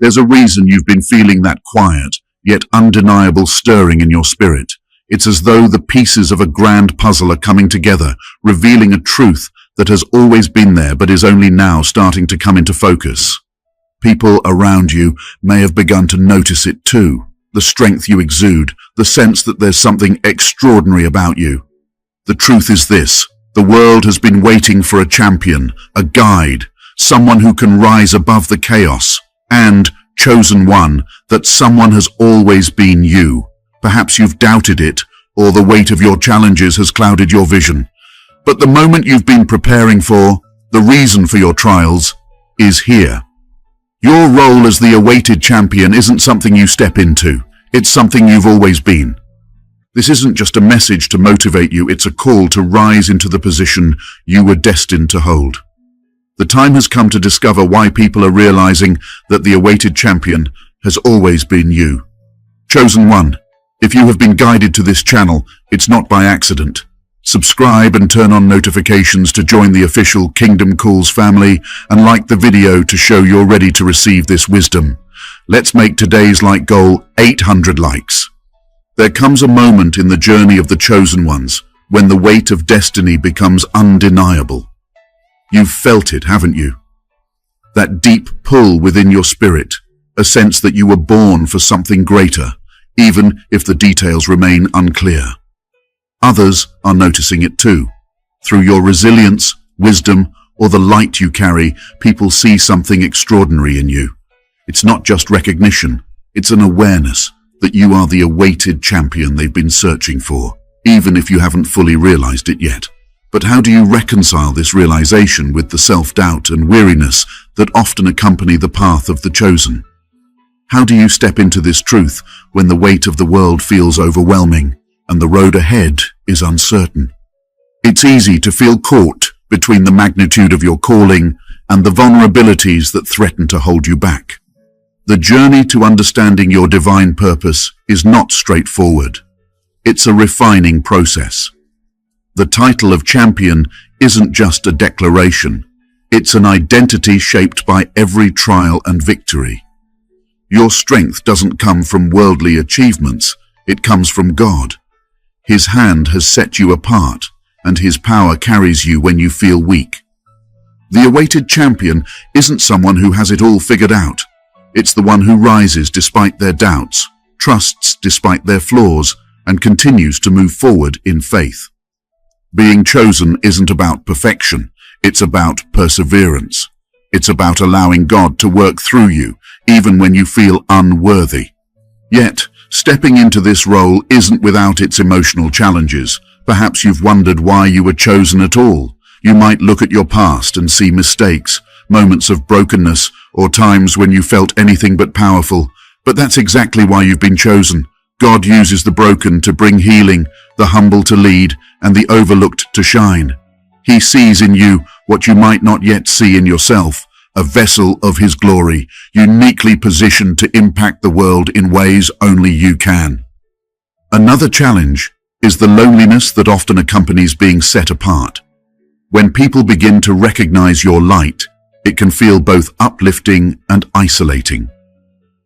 There's a reason you've been feeling that quiet, yet undeniable stirring in your spirit. It's as though the pieces of a grand puzzle are coming together, revealing a truth that has always been there but is only now starting to come into focus. People around you may have begun to notice it too. The strength you exude, the sense that there's something extraordinary about you. The truth is this: the world has been waiting for a champion, a guide, someone who can rise above the chaos, and, chosen one, that someone has always been you. Perhaps you've doubted it, or the weight of your challenges has clouded your vision. But the moment you've been preparing for, the reason for your trials, is here. Your role as the awaited champion isn't something you step into, it's something you've always been. This isn't just a message to motivate you, it's a call to rise into the position you were destined to hold. The time has come to discover why people are realizing that the awaited champion has always been you. Chosen one, if you have been guided to this channel, it's not by accident. Subscribe and turn on notifications to join the official Kingdom Calls family, and like the video to show you're ready to receive this wisdom. Let's make today's like goal 800 likes. There comes a moment in the journey of the chosen ones when the weight of destiny becomes undeniable. You've felt it, haven't you? That deep pull within your spirit, a sense that you were born for something greater, even if the details remain unclear. Others are noticing it too. Through your resilience, wisdom, or the light you carry, people see something extraordinary in you. It's not just recognition, it's an awareness that you are the awaited champion they've been searching for, even if you haven't fully realized it yet. But how do you reconcile this realization with the self-doubt and weariness that often accompany the path of the chosen? How do you step into this truth when the weight of the world feels overwhelming and the road ahead is uncertain? It's easy to feel caught between the magnitude of your calling and the vulnerabilities that threaten to hold you back. The journey to understanding your divine purpose is not straightforward. It's a refining process. The title of champion isn't just a declaration. It's an identity shaped by every trial and victory. Your strength doesn't come from worldly achievements, it comes from God. His hand has set you apart, and His power carries you when you feel weak. The awaited champion isn't someone who has it all figured out. It's the one who rises despite their doubts, trusts despite their flaws, and continues to move forward in faith. Being chosen isn't about perfection, it's about perseverance. It's about allowing God to work through you, even when you feel unworthy. Yet, stepping into this role isn't without its emotional challenges. Perhaps you've wondered why you were chosen at all. You might look at your past and see mistakes, moments of brokenness, or times when you felt anything but powerful. But that's exactly why you've been chosen. God uses the broken to bring healing, the humble to lead, and the overlooked to shine. He sees in you what you might not yet see in yourself, a vessel of His glory, uniquely positioned to impact the world in ways only you can. Another challenge is the loneliness that often accompanies being set apart. When people begin to recognize your light, it can feel both uplifting and isolating.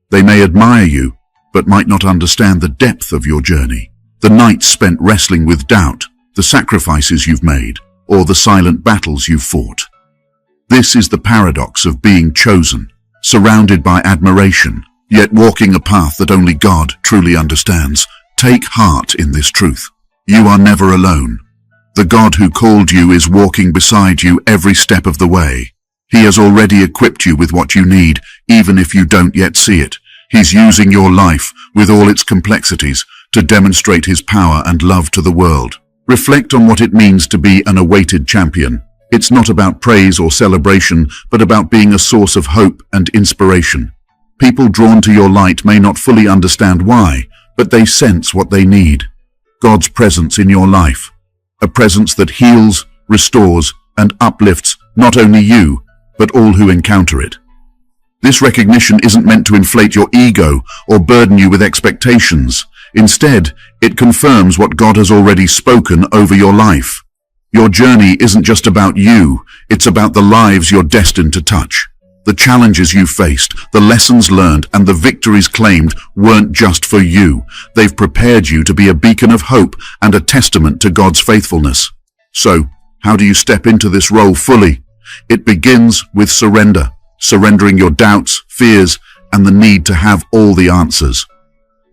They may admire you, but might not understand the depth of your journey, the nights spent wrestling with doubt, the sacrifices you've made, or the silent battles you've fought. This is the paradox of being chosen, surrounded by admiration, yet walking a path that only God truly understands. Take heart in this truth. You are never alone. The God who called you is walking beside you every step of the way. He has already equipped you with what you need, even if you don't yet see it. He's using your life, with all its complexities, to demonstrate His power and love to the world. Reflect on what it means to be an awaited champion. It's not about praise or celebration, but about being a source of hope and inspiration. People drawn to your light may not fully understand why, but they sense what they need. God's presence in your life. A presence that heals, restores, and uplifts not only you, but all who encounter it. This recognition isn't meant to inflate your ego or burden you with expectations. Instead, it confirms what God has already spoken over your life. Your journey isn't just about you, it's about the lives you're destined to touch. The challenges you faced, the lessons learned, and the victories claimed weren't just for you. They've prepared you to be a beacon of hope and a testament to God's faithfulness. So, how do you step into this role fully? It begins with surrender, surrendering your doubts, fears, and the need to have all the answers.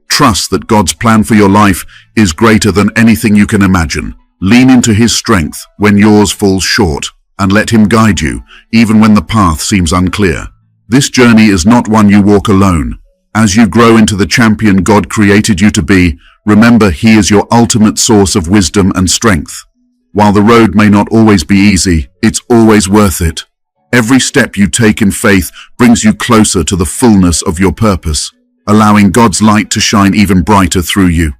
Trust that God's plan for your life is greater than anything you can imagine. Lean into His strength when yours falls short, and let Him guide you, even when the path seems unclear. This journey is not one you walk alone. As you grow into the champion God created you to be, remember He is your ultimate source of wisdom and strength. While the road may not always be easy, it's always worth it. Every step you take in faith brings you closer to the fullness of your purpose, allowing God's light to shine even brighter through you.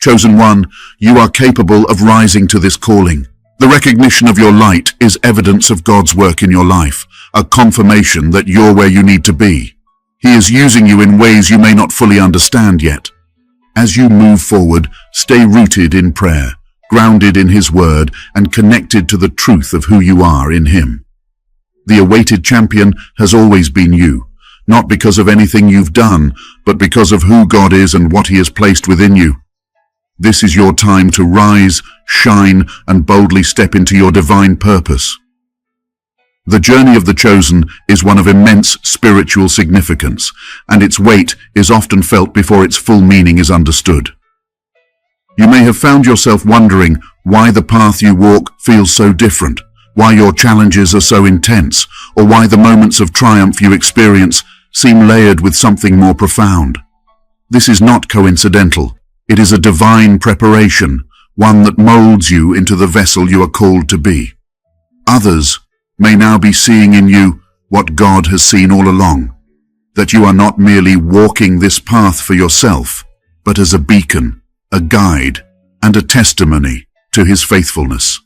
Chosen one, you are capable of rising to this calling. The recognition of your light is evidence of God's work in your life, a confirmation that you're where you need to be. He is using you in ways you may not fully understand yet. As you move forward, stay rooted in prayer, grounded in His word, and connected to the truth of who you are in Him. The awaited champion has always been you, not because of anything you've done, but because of who God is and what He has placed within you. This is your time to rise, shine, and boldly step into your divine purpose. The journey of the chosen is one of immense spiritual significance, and its weight is often felt before its full meaning is understood. You may have found yourself wondering why the path you walk feels so different, why your challenges are so intense, or why the moments of triumph you experience seem layered with something more profound. This is not coincidental. It is a divine preparation, one that molds you into the vessel you are called to be. Others may now be seeing in you what God has seen all along, that you are not merely walking this path for yourself, but as a beacon, a guide, and a testimony to His faithfulness.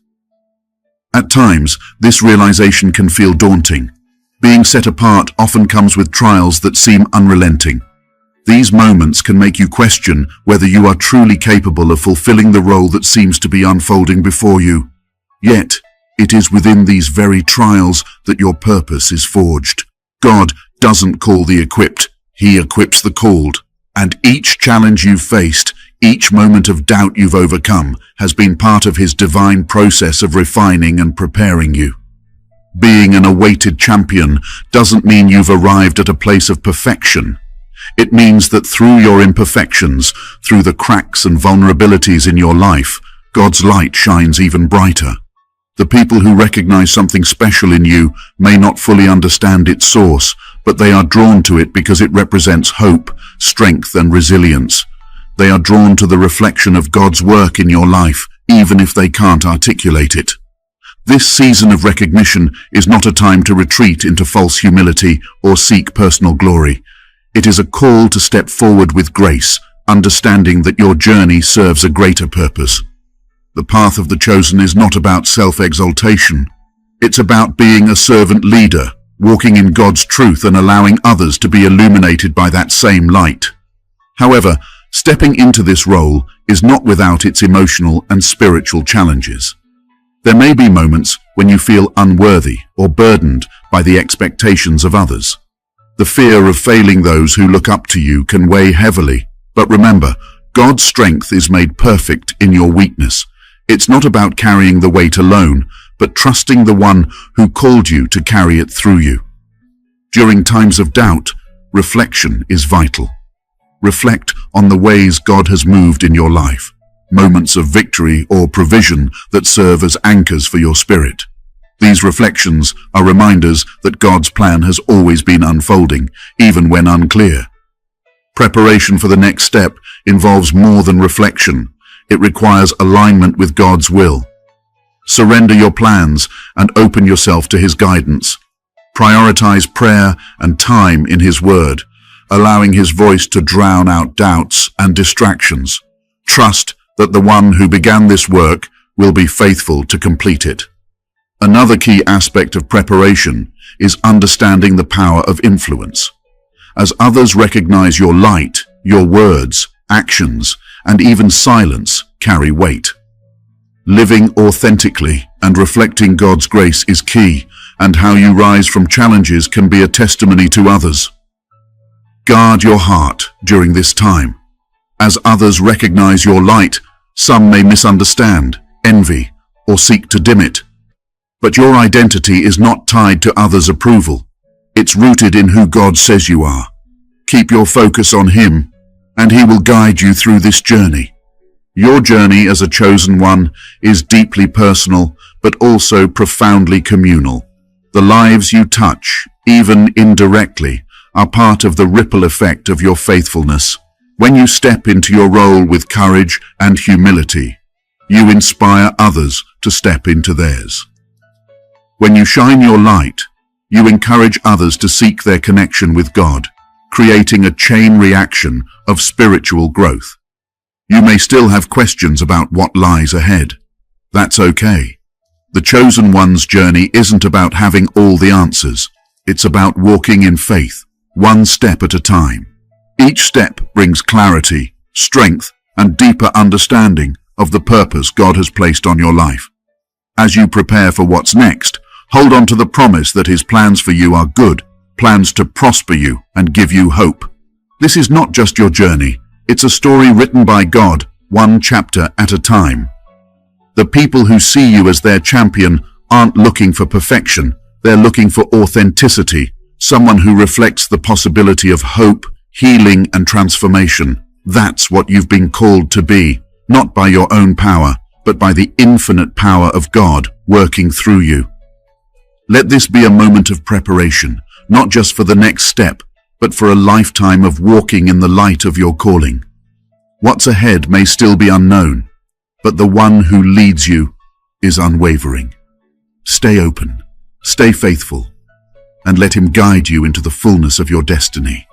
At times, this realization can feel daunting. Being set apart often comes with trials that seem unrelenting. These moments can make you question whether you are truly capable of fulfilling the role that seems to be unfolding before you. Yet, it is within these very trials that your purpose is forged. God doesn't call the equipped, He equips the called. And each challenge you've faced, each moment of doubt you've overcome, has been part of His divine process of refining and preparing you. Being an awaited champion doesn't mean you've arrived at a place of perfection. It means that through your imperfections, through the cracks and vulnerabilities in your life, God's light shines even brighter. The people who recognize something special in you may not fully understand its source, but they are drawn to it because it represents hope, strength, and resilience. They are drawn to the reflection of God's work in your life, even if they can't articulate it. This season of recognition is not a time to retreat into false humility or seek personal glory. It is a call to step forward with grace, understanding that your journey serves a greater purpose. The path of the chosen is not about self-exaltation. It's about being a servant leader, walking in God's truth and allowing others to be illuminated by that same light. However, stepping into this role is not without its emotional and spiritual challenges. There may be moments when you feel unworthy or burdened by the expectations of others. The fear of failing those who look up to you can weigh heavily, but remember, God's strength is made perfect in your weakness. It's not about carrying the weight alone, but trusting the one who called you to carry it through you. During times of doubt, reflection is vital. Reflect on the ways God has moved in your life, moments of victory or provision that serve as anchors for your spirit. These reflections are reminders that God's plan has always been unfolding, even when unclear. Preparation for the next step involves more than reflection. It requires alignment with God's will. Surrender your plans and open yourself to His guidance. Prioritize prayer and time in His word, allowing His voice to drown out doubts and distractions. Trust that the one who began this work will be faithful to complete it. Another key aspect of preparation is understanding the power of influence. As others recognize your light, your words, actions, and even silence carry weight. Living authentically and reflecting God's grace is key, and how you rise from challenges can be a testimony to others. Guard your heart during this time. As others recognize your light, some may misunderstand, envy, or seek to dim it. But your identity is not tied to others' approval. It's rooted in who God says you are. Keep your focus on Him, and He will guide you through this journey. Your journey as a chosen one is deeply personal, but also profoundly communal. The lives you touch, even indirectly, are part of the ripple effect of your faithfulness. When you step into your role with courage and humility, you inspire others to step into theirs. When you shine your light, you encourage others to seek their connection with God, creating a chain reaction of spiritual growth. You may still have questions about what lies ahead. That's okay. The chosen one's journey isn't about having all the answers. It's about walking in faith, one step at a time. Each step brings clarity, strength, and deeper understanding of the purpose God has placed on your life. As you prepare for what's next, hold on to the promise that His plans for you are good, plans to prosper you and give you hope. This is not just your journey. It's a story written by God, one chapter at a time. The people who see you as their champion aren't looking for perfection. They're looking for authenticity, someone who reflects the possibility of hope, healing, and transformation. That's what you've been called to be, not by your own power, but by the infinite power of God working through you. Let this be a moment of preparation, not just for the next step, but for a lifetime of walking in the light of your calling. What's ahead may still be unknown, but the one who leads you is unwavering. Stay open, stay faithful, and let Him guide you into the fullness of your destiny.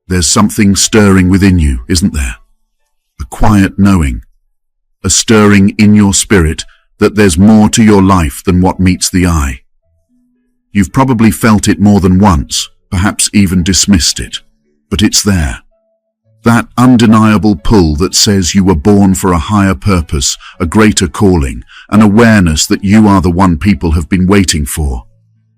There's something stirring within you, isn't there? A quiet knowing, a stirring in your spirit that there's more to your life than what meets the eye. You've probably felt it more than once, perhaps even dismissed it, but it's there. That undeniable pull that says you were born for a higher purpose, a greater calling, an awareness that you are the one people have been waiting for.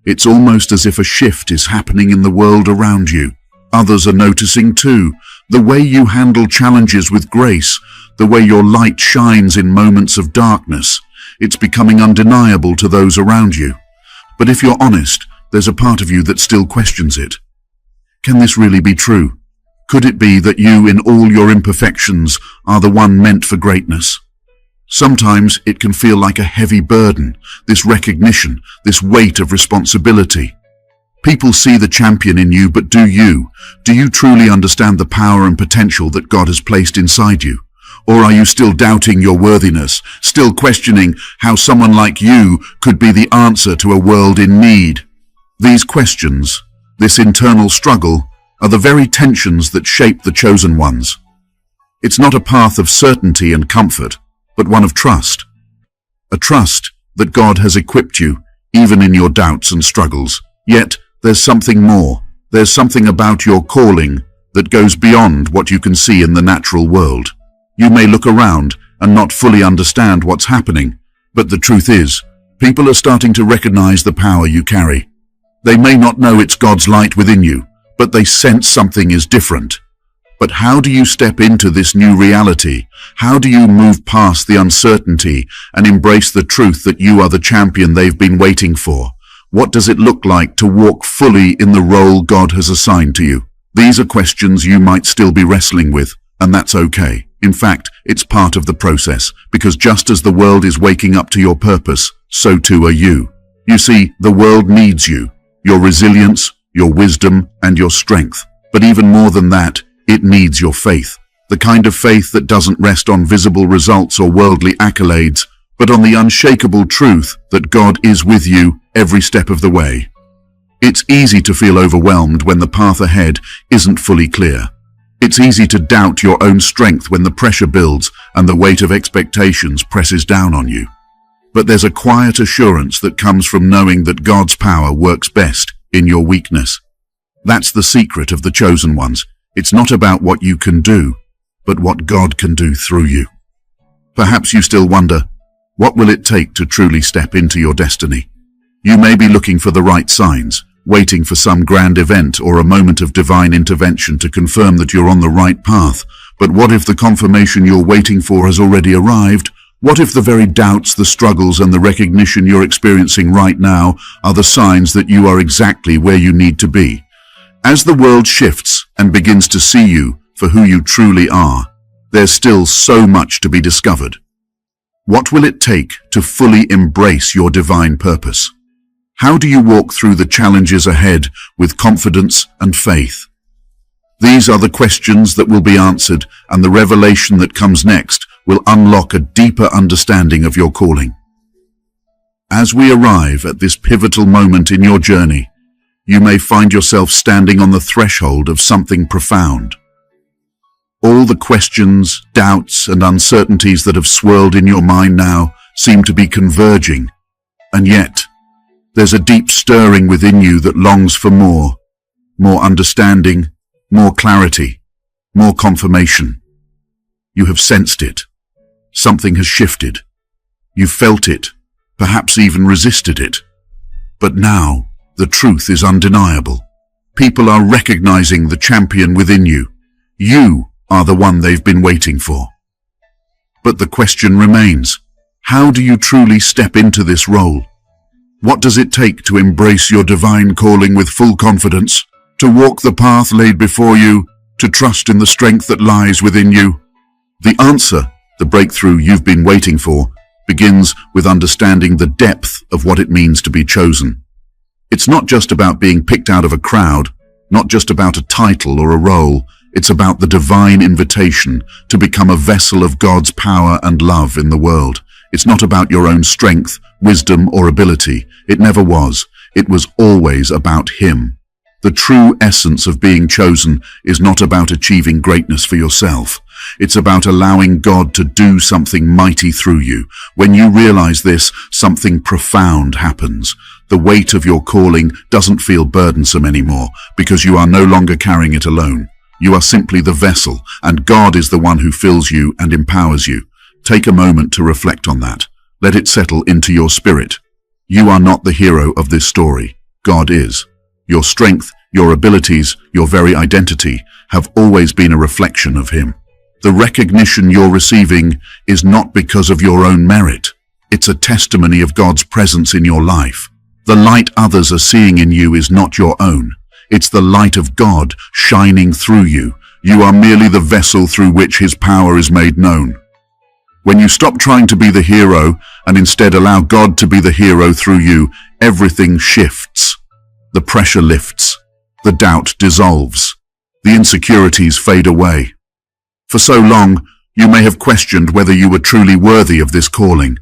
It's almost as if a shift is happening in the world around you. Others are noticing too, the way you handle challenges with grace, the way your light shines in moments of darkness. It's becoming undeniable to those around you. But if you're honest, there's a part of you that still questions it. Can this really be true? Could it be that you, in all your imperfections, are the one meant for greatness? Sometimes it can feel like a heavy burden, this recognition, this weight of responsibility. People see the champion in you, but do you? Do you truly understand the power and potential that God has placed inside you? Or are you still doubting your worthiness, still questioning how someone like you could be the answer to a world in need? These questions, this internal struggle, are the very tensions that shape the chosen ones. It's not a path of certainty and comfort, but one of trust. A trust that God has equipped you, even in your doubts and struggles. Yet, there's something more. There's something about your calling that goes beyond what you can see in the natural world. You may look around and not fully understand what's happening, but the truth is, people are starting to recognize the power you carry. They may not know it's God's light within you, but they sense something is different. But how do you step into this new reality? How do you move past the uncertainty and embrace the truth that you are the champion they've been waiting for? What does it look like to walk fully in the role God has assigned to you? These are questions you might still be wrestling with, and that's okay. In fact, it's part of the process, because just as the world is waking up to your purpose, so too are you. You see, the world needs you, your resilience, your wisdom, and your strength. But even more than that, it needs your faith. The kind of faith that doesn't rest on visible results or worldly accolades, but on the unshakable truth that God is with you every step of the way. It's easy to feel overwhelmed when the path ahead isn't fully clear. It's easy to doubt your own strength when the pressure builds and the weight of expectations presses down on you. But there's a quiet assurance that comes from knowing that God's power works best in your weakness. That's the secret of the chosen ones. It's not about what you can do, but what God can do through you. Perhaps you still wonder, what will it take to truly step into your destiny? You may be looking for the right signs, waiting for some grand event or a moment of divine intervention to confirm that you're on the right path. But what if the confirmation you're waiting for has already arrived? What if the very doubts, the struggles, and the recognition you're experiencing right now are the signs that you are exactly where you need to be? As the world shifts and begins to see you for who you truly are, there's still so much to be discovered. What will it take to fully embrace your divine purpose? How do you walk through the challenges ahead with confidence and faith? These are the questions that will be answered, and the revelation that comes next will unlock a deeper understanding of your calling. As we arrive at this pivotal moment in your journey, you may find yourself standing on the threshold of something profound. All the questions, doubts, and uncertainties that have swirled in your mind now seem to be converging, and yet there's a deep stirring within you that longs for more understanding, more clarity, more confirmation. You have sensed it. Something has shifted. You felt it, perhaps even resisted it. But now, the truth is undeniable. People are recognizing the champion within you. You are the one they've been waiting for. But the question remains, how do you truly step into this role? What does it take to embrace your divine calling with full confidence, to walk the path laid before you, to trust in the strength that lies within you? The answer, the breakthrough you've been waiting for, begins with understanding the depth of what it means to be chosen. It's not just about being picked out of a crowd, not just about a title or a role. It's about the divine invitation to become a vessel of God's power and love in the world. It's not about your own strength, wisdom, or ability. It never was. It was always about Him. The true essence of being chosen is not about achieving greatness for yourself. It's about allowing God to do something mighty through you. When you realize this, something profound happens. The weight of your calling doesn't feel burdensome anymore because you are no longer carrying it alone. You are simply the vessel, and God is the one who fills you and empowers you. Take a moment to reflect on that. Let it settle into your spirit. You are not the hero of this story. God is. Your strength, your abilities, your very identity have always been a reflection of Him. The recognition you're receiving is not because of your own merit. It's a testimony of God's presence in your life. The light others are seeing in you is not your own. It's the light of God shining through you. You are merely the vessel through which His power is made known. When you stop trying to be the hero and instead allow God to be the hero through you, everything shifts. The pressure lifts. The doubt dissolves. The insecurities fade away. For so long, you may have questioned whether you were truly worthy of this calling.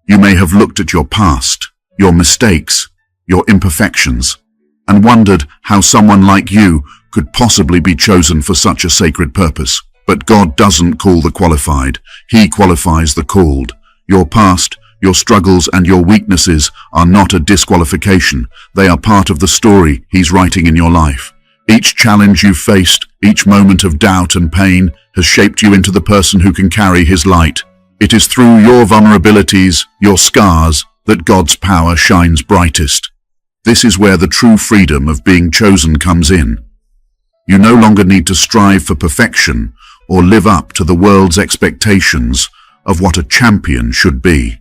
You may have looked at your past, your mistakes, your imperfections, and wondered how someone like you could possibly be chosen for such a sacred purpose. But God doesn't call the qualified. He qualifies the called. Your past, your struggles, and your weaknesses are not a disqualification. They are part of the story He's writing in your life. Each challenge you've faced, each moment of doubt and pain, has shaped you into the person who can carry His light. It is through your vulnerabilities, your scars, that God's power shines brightest. This is where the true freedom of being chosen comes in. You no longer need to strive for perfection or live up to the world's expectations of what a champion should be.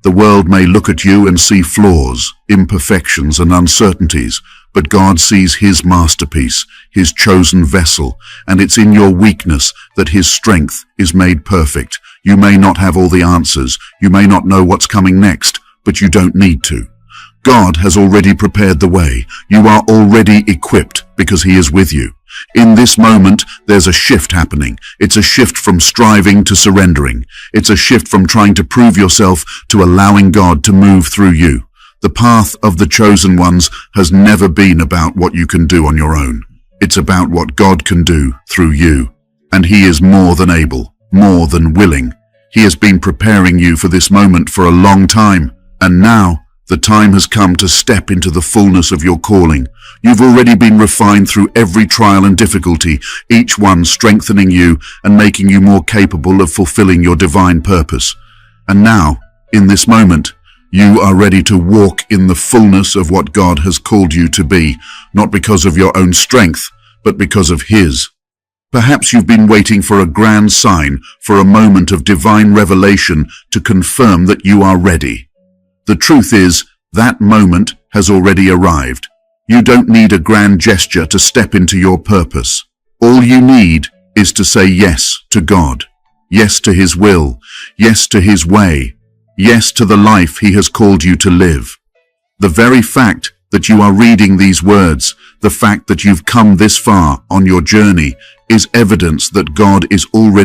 The world may look at you and see flaws, imperfections, and uncertainties, but God sees His masterpiece, His chosen vessel, and it's in your weakness that His strength is made perfect. You may not have all the answers, you may not know what's coming next, but you don't need to. God has already prepared the way. You are already equipped because He is with you. In this moment, there's a shift happening. It's a shift from striving to surrendering. It's a shift from trying to prove yourself to allowing God to move through you. The path of the chosen ones has never been about what you can do on your own. It's about what God can do through you. And He is more than able, more than willing. He has been preparing you for this moment for a long time. And now, the time has come to step into the fullness of your calling. You've already been refined through every trial and difficulty, each one strengthening you and making you more capable of fulfilling your divine purpose. And now, in this moment, You are ready to walk in the fullness of what God has called you to be, not because of your own strength, but because of His. Perhaps you've been waiting for a grand sign, for a moment of divine revelation to confirm that you are ready. The truth is, that moment has already arrived. You don't need a grand gesture to step into your purpose. All you need is to say yes to God, yes to His will, yes to His way, yes to the life He has called you to live. The very fact that you are reading these words, the fact that you've come this far on your journey, is evidence that God is already